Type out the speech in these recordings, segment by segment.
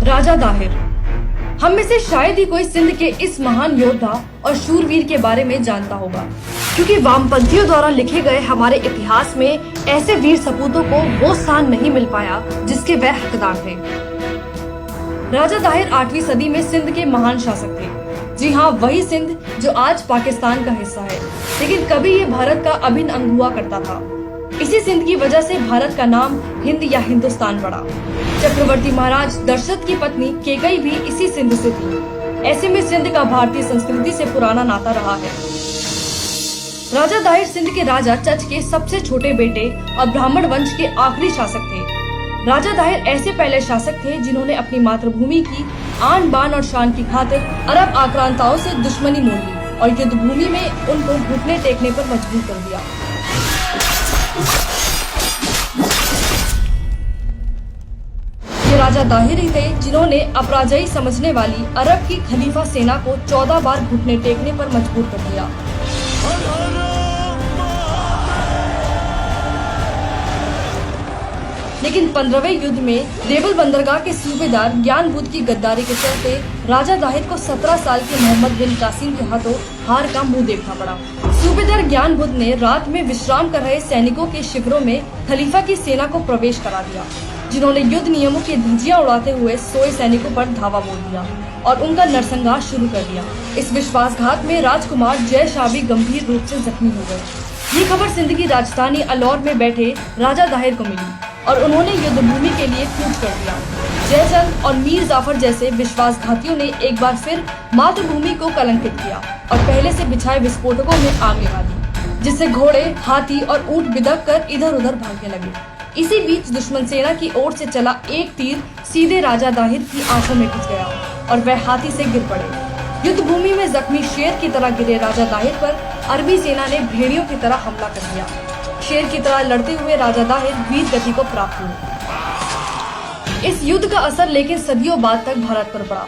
राजा दाहिर। हम में से शायद ही कोई सिंध के इस महान योद्धा और शूरवीर के बारे में जानता होगा, क्योंकि वामपंथियों द्वारा लिखे गए हमारे इतिहास में ऐसे वीर सपूतों को वो स्थान नहीं मिल पाया जिसके वह हकदार थे। राजा दाहिर 8वीं सदी में सिंध के महान शासक थे। जी हाँ, वही सिंध जो आज पाकिस्तान का हिस्सा है, लेकिन कभी ये भारत का अभिन्न अंग हुआ करता था। इसी सिंध की वजह से भारत का नाम हिंद या हिंदुस्तान पड़ा। चक्रवर्ती महाराज दशरथ की पत्नी केकई भी इसी सिंध से थी। ऐसे में सिंध का भारतीय संस्कृति से पुराना नाता रहा है। राजा दाहिर सिंध के राजा चच के सबसे छोटे बेटे और ब्राह्मण वंश के आखिरी शासक थे। राजा दाहिर ऐसे पहले शासक थे जिन्होंने अपनी मातृभूमि की आन बान और शान की खातिर अरब आक्रांताओं से दुश्मनी मोल ली और युद्ध भूमि में उनको घुटने टेकने पर मजबूर कर दिया। ये राजा दाहिर ही थे जिन्होंने अपराजयी समझने वाली अरब की खलीफा सेना को 14 बार घुटने टेकने पर मजबूर कर दिया। लेकिन 15वें युद्ध में देवल बंदरगाह के सूबेदार ज्ञान बुद्ध की गद्दारी के चलते राजा दाहिर को 17 साल के मोहम्मद बिन कासिम के हाथों हार का मुंह देखना पड़ा। सूबेदार ज्ञान बुद्ध ने रात में विश्राम कर रहे सैनिकों के शिविरों में खलीफा की सेना को प्रवेश करा दिया, जिन्होंने युद्ध नियमों की धज्जियां उड़ाते हुए सोए सैनिकों पर धावा बोल दिया और उनका नरसंहार शुरू कर दिया। इस विश्वासघात में राजकुमार जय शाह भी गंभीर रूप से जख्मी हो गए। ये खबर सिंध की राजधानी अलौर में बैठे राजा दाहिर को मिली और उन्होंने युद्ध भूमि के लिए कूच कर दिया। जयचंद और मीर जाफर जैसे विश्वासघातियों ने एक बार फिर मातृभूमि को कलंकित किया और पहले से बिछाए विस्फोटकों में आग लगा दी, जिससे घोड़े, हाथी और ऊंट बिदक कर इधर उधर भागने लगे। इसी बीच दुश्मन सेना की ओर से चला एक तीर सीधे राजा दाहिर की आंखों में घुस गया और वह हाथी से गिर पड़े। युद्ध भूमि में जख्मी शेर की तरह गिरे राजा दाहिर पर अरबी सेना ने भेड़ियों की तरह हमला कर दिया। शेर की तरह लड़ते हुए राजा दाहिर वीर गति को प्राप्त हुए। इस युद्ध का असर लेकिन सदियों बाद तक भारत पर पड़ा।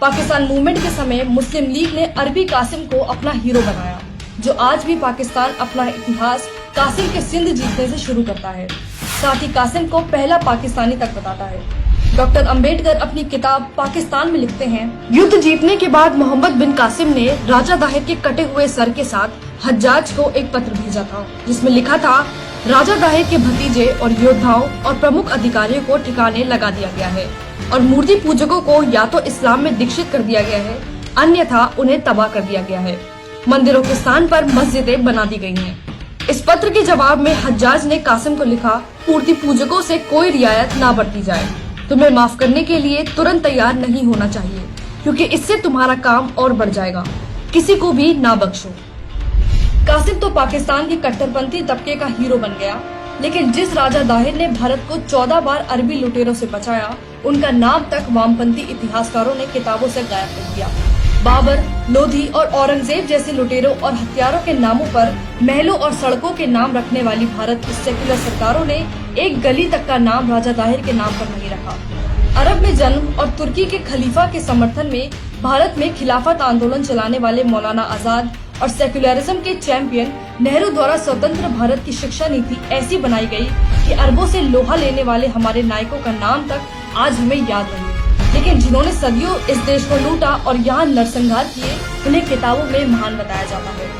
पाकिस्तान मूवमेंट के समय मुस्लिम लीग ने अरबी कासिम को अपना हीरो बनाया, जो आज भी पाकिस्तान अपना इतिहास कासिम के सिंध जीतने से शुरू करता है, साथ ही कासिम को पहला पाकिस्तानी तक बताता है। डॉक्टर अंबेडकर अपनी किताब पाकिस्तान में लिखते हैं, युद्ध जीतने के बाद मोहम्मद बिन कासिम ने राजा दाहिर के कटे हुए सर के साथ हज्जाज को एक पत्र भेजा था, जिसमें लिखा था, राजा दाहिर के भतीजे और योद्धाओं और प्रमुख अधिकारियों को ठिकाने लगा दिया गया है और मूर्ति पूजकों को या तो इस्लाम में दीक्षित कर दिया गया है, अन्यथा उन्हें तबाह कर दिया गया है। मंदिरों के स्थान पर मस्जिदें बना दी गई हैं। इस पत्र के जवाब में हज्जाज ने कासिम को लिखा, मूर्ति पूजकों से कोई रियायत ना बरती जाए। तुम्हें माफ करने के लिए तुरंत तैयार नहीं होना चाहिए, क्योंकि इससे तुम्हारा काम और बढ़ जाएगा। किसी को भी ना बख्शो। कासिम तो पाकिस्तान के कट्टरपंथी तबके का हीरो बन गया, लेकिन जिस राजा दाहिर ने भारत को 14 बार अरबी लुटेरों से बचाया, उनका नाम तक वामपंथी इतिहासकारों ने किताबों से गायब कर दिया। बाबर, लोधी और औरंगजेब जैसे लुटेरों और हत्यारों के नामों पर महलों और सड़कों के नाम रखने वाली भारत की सेक्युलर सरकारों ने एक गली तक का नाम राजा दाहिर के नाम पर नहीं रखा। अरब में जन्म और तुर्की के खलीफा के समर्थन में भारत में खिलाफत आंदोलन चलाने वाले मौलाना आजाद और सेक्युलरिज्म के चैंपियन नेहरू द्वारा स्वतंत्र भारत की शिक्षा नीति ऐसी बनाई गई कि अरबों से लोहा लेने वाले हमारे नायकों का नाम तक आज हमें याद नहीं, लेकिन जिन्होंने सदियों इस देश को लूटा और यहाँ नरसंहार किए, उन्हें किताबों में महान बताया जाता है।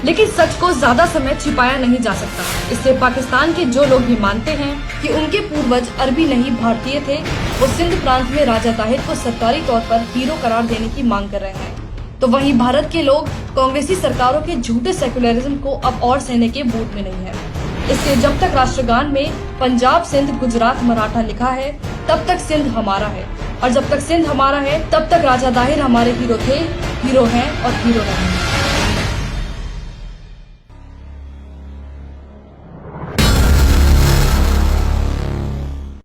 लेकिन सच को ज्यादा समय छिपाया नहीं जा सकता, इसलिए पाकिस्तान के जो लोग ये मानते हैं कि उनके पूर्वज अरबी नहीं भारतीय थे, वो सिंध प्रांत में राजा दाहिर को सरकारी तौर पर हीरो करार देने की मांग कर रहे हैं। तो वहीं भारत के लोग कांग्रेसी सरकारों के झूठे सेक्युलरिज्म को अब और सहने के मूड में नहीं है। इसलिए जब तक राष्ट्रगान में पंजाब, सिंध, गुजरात, मराठा लिखा है, तब तक सिंध हमारा है, और जब तक सिंध हमारा है, तब तक राजा दाहिर हमारे हीरो थे, हीरो हैं और हीरो रहेंगे।